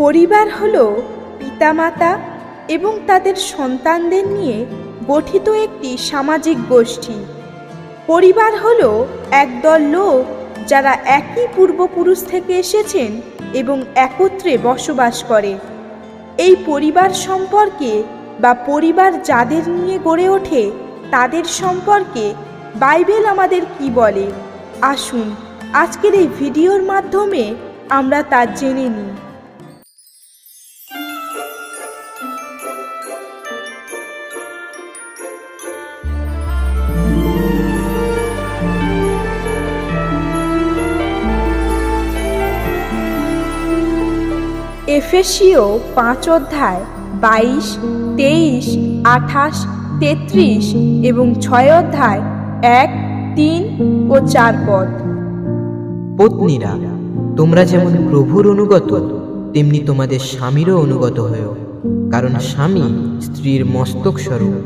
পরিবার হলো পিতামাতা এবং তাদের সন্তানদের নিয়ে গঠিত একটি সামাজিক গোষ্ঠী। পরিবার হলো একদল লোক যারা একই পূর্বপুরুষ থেকে এসেছেন এবং একত্রে বসবাস করে। এই পরিবার সম্পর্কে বা পরিবার যাদের নিয়ে গড়ে ওঠে তাদের সম্পর্কে বাইবেল আমাদের কি বলে, আসুন আজকের এই ভিডিওর মাধ্যমে আমরা তা জেনে নিই। এফেসীয় 5 অধ্যায় 22, 23, 28, 33 এবং 6 অধ্যায় 1, 3 ও 4 পদ। পত্নীরা, তোমরা যেমন প্রভুর অনুগত তেমনি তোমাদের স্বামীরও অনুগত হও, কারণ স্বামী স্ত্রীর মস্তক স্বরূপ।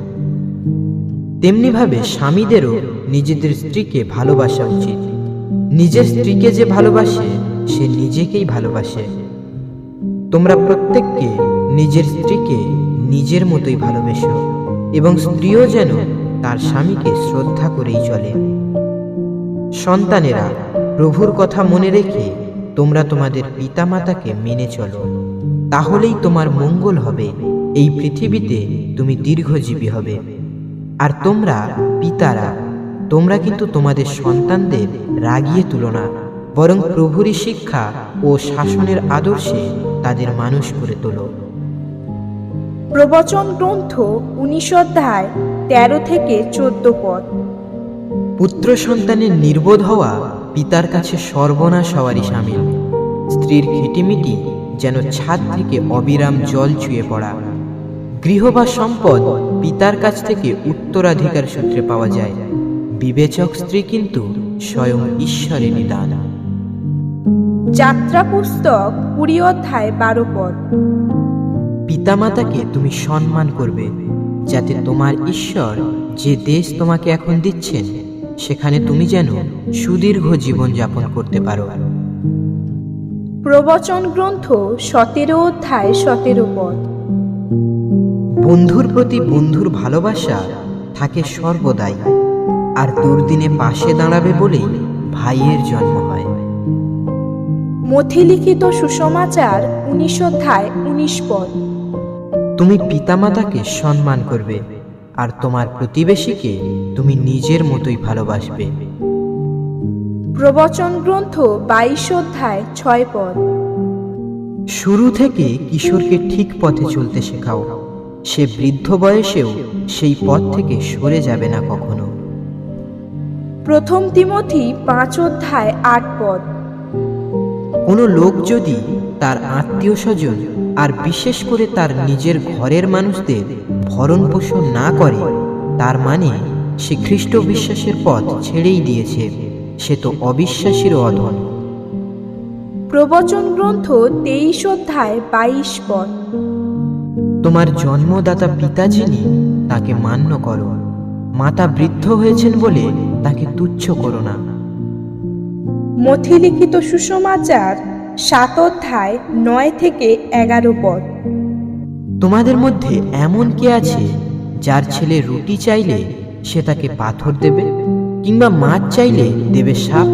তেমনিভাবে স্বামীদেরও নিজেদের স্ত্রীকে ভালোবাসা উচিত। নিজের স্ত্রীকে যে ভালোবাসে সে নিজেকেই ভালোবাসে। তোমরা প্রত্যেককে নিজের স্ত্রীকে নিজের মতোই ভালোবেসো, এবং স্ত্রীও যেন তার স্বামীকে শ্রদ্ধা করেই চলে। সন্তানেরা, প্রভুর কথা মনে রেখে তোমরা তোমাদের পিতামাতাকে মেনে চলো, তাহলেই তোমার মঙ্গল হবে। এই পৃথিবীতে তুমি দীর্ঘজীবী হবে। আর তোমরা পিতারা, তোমরা কিন্তু তোমাদের সন্তানদের রাগিয়ে তুলো না, বরং প্রভুরই শিক্ষা ও শাসনের আদর্শে তাদের মানুষ করে তোলো। প্রবচন গ্রন্থ 19 অধ্যায় 13 থেকে 14 পদ। পুত্র সন্তানের নির্বোধ হওয়া পিতার কাছে সর্বনাশ হওয়ারই সামিল। স্ত্রীর খিটিমিটি যেন ছাদ থেকে অবিরাম জল চুয়ে পড়া। গৃহ বা সম্পদ পিতার কাছ থেকে উত্তরাধিকার সূত্রে পাওয়া যায়। বিবেচক স্ত্রী কিন্তু স্বয়ং ঈশ্বরেরই দান। যাত্রা পুস্তক 20 অধ্যায় 12 পদ। পিতামাতাকে তুমি সম্মান করবে, যাতে তোমার ঈশ্বর যে দেশ তোমাকে এখন দিচ্ছেন সেখানে তুমি যেন সুদীর্ঘ জীবন যাপন করতে পারো। প্রবচন গ্রন্থ 17 অধ্যায় 17 পদ। বন্ধুর প্রতি বন্ধুর ভালোবাসা থাকে সর্বদাই, আর দুর্দিনে পাশে দাঁড়াবে বলেই ভাইয়ের জন্ম হয়। মথি লিখিত সুসমাচার 19 অধ্যায় 19 পদ। তুমি পিতামাতাকে সম্মান করবে, আর তোমার প্রতিবেশীকে তুমি নিজের মতোই ভালোবাসবে। প্রবচন গ্রন্থ 22 অধ্যায় 6 পদ। শুরু থেকে কিশোরকে ঠিক পথে চলতে শেখাও, সে বৃদ্ধ বয়সেও সেই পথ থেকে সরে যাবে না কখনো। প্রথম তিমথি 5 অধ্যায় 8 পদ। কোনো লোক যদি তার আত্মীয় স্বজন আর বিশেষ করে তার নিজের ঘরের মানুষদের ভরণ পোষণ না করে, তার মানে সে খ্রিস্ট বিশ্বাসের পথ ছেড়েই দিয়েছে। সে তো অবিশ্বাসীরও অধম। প্রবচন গ্রন্থ 23 অধ্যায় 22 পদ। তোমার জন্মদাতা পিতা যিনি, তাকে মান্য করো। মাতা বৃদ্ধ হয়েছেন বলে তাকে তুচ্ছ করো না। মথি লিখিত সুসমাচার 7 অধ্যায় 9 থেকে 11 পদ। তোমাদের মধ্যে এমন কে আছে যার ছেলে রুটি চাইলে সে তাকে পাথর দেবে, কিংবা মাছ চাইলে দেবে সাপ?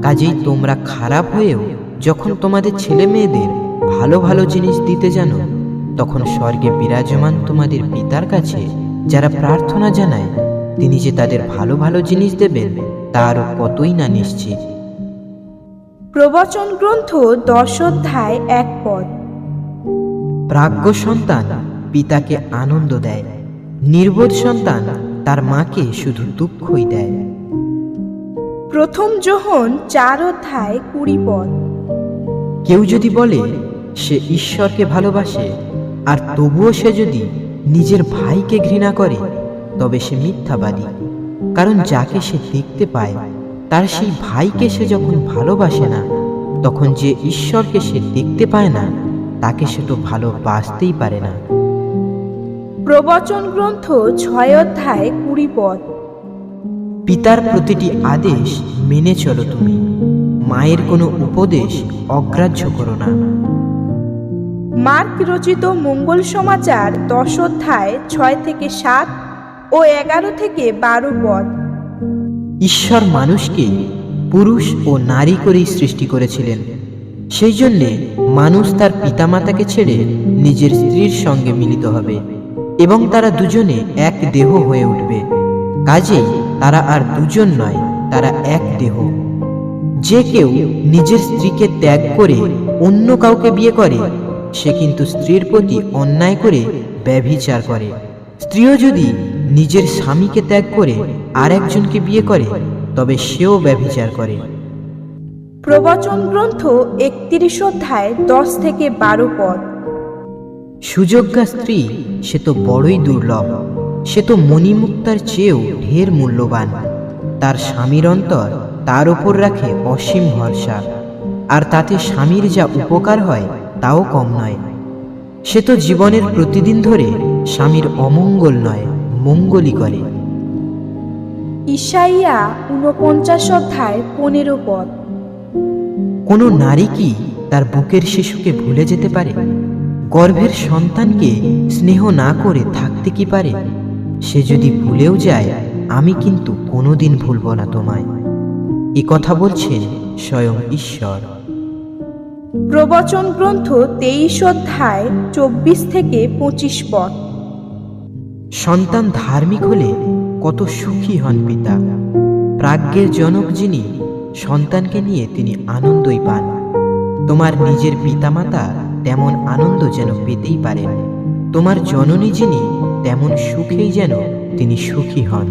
কাজেই তোমরা খারাপ হয়েও যখন তোমাদের ছেলে মেয়েদের ভালো ভালো জিনিস দিতে জানো, তখন স্বর্গে বিরাজমান তোমাদের পিতার কাছে যারা প্রার্থনা জানায়, তিনি যে তাদের ভালো ভালো জিনিস দেবেন তারও কতই না নিশ্চিত। প্রবচন গ্রন্থ 10 অধ্যায় 1 পদ। প্রাজ্ঞ সন্তান পিতাকে আনন্দ দেয়, নির্বোধ সন্তান তার মাকে শুধু দুঃখই দেয়। প্রথম যোহন 4 অধ্যায় 20 পদ। কেউ যদি বলে সে ঈশ্বরকে ভালোবাসে, আর তবুও সে যদি নিজের ভাইকে ঘৃণা করে, তবে সে মিথ্যাবাদী। কারণ যাকে সে দেখতে পায় তার সেই ভাইকে সে যখন ভালোবাসে না, তখন যে ঈশ্বরকে সে দেখতে পায় না তাকে সে তো ভালোবাসতেই পারে না। প্রবচন গ্রন্থ 6 অধ্যায় 20 পদ। পিতার প্রতিটি আদেশ মেনে চলো তুমি, মায়ের কোনো উপদেশ অগ্রাহ্য করো না। মার্ক রচিত মঙ্গল সমাচার 10 অধ্যায় 6 থেকে 7 ও 11 থেকে 12 পদ। ঈশ্বর মানুষকে পুরুষ ও নারী করেই সৃষ্টি করেছিলেন। সেই জন্যে মানুষ তার পিতামাতাকে ছেড়ে নিজের স্ত্রীর সঙ্গে মিলিত হবে এবং তারা দুজনে এক দেহ হয়ে উঠবে। কাজেই তারা আর দুজন নয়, তারা এক দেহ। যে কেউ নিজের স্ত্রীকে ত্যাগ করে অন্য কাউকে বিয়ে করে, সে কিন্তু স্ত্রীর প্রতি অন্যায় করে ব্যভিচার করে। স্ত্রীও যদি নিজের স্বামীকে ত্যাগ করে আর একজনকে বিয়ে করে, তবে সেও ব্যভিচার করে। প্রবচন গ্রন্থ 31 অধ্যায় 10 থেকে 12 পদ। সুযোগ্যা স্ত্রী সে তো বড়ই দুর্লভ, সে তো মণিমুক্তার চেয়েও ঢের মূল্যবান। তার স্বামীর অন্তর তার উপর রাখে অসীম ভরসা, আর তাতে স্বামীর যা উপকার হয় তাও কম নয়। সে তো জীবনের প্রতিদিন ধরে স্বামীর অমঙ্গল নয়, মঙ্গলই করে। ঈশাইয়া 49 অধ্যায় 15 পদ। কোনো নারী কি তার বুকের শিশুকে ভুলে যেতে পারে? গর্ভের সন্তানকে স্নেহ না করে থাকতে কি পারে? সে যদি ভুলেও যায়, আমি কিন্তু কোনোদিন ভুলব না তোমায়। এ কথা বলছেন স্বয়ং ঈশ্বর। প্রবচন গ্রন্থ 23 অধ্যায় 24 থেকে 25 পদ। সন্তান ধার্মিক হলে কত সুখী হন পিতা। প্রাজ্ঞের জনক যিনি, সন্তানকে নিয়ে তিনি আনন্দই পান। তোমার নিজের পিতামাতা তেমন আনন্দ যেন পেতেই পারেন। তোমার জননী যিনি, তেমন সুখেই যেন তিনি সুখী হন।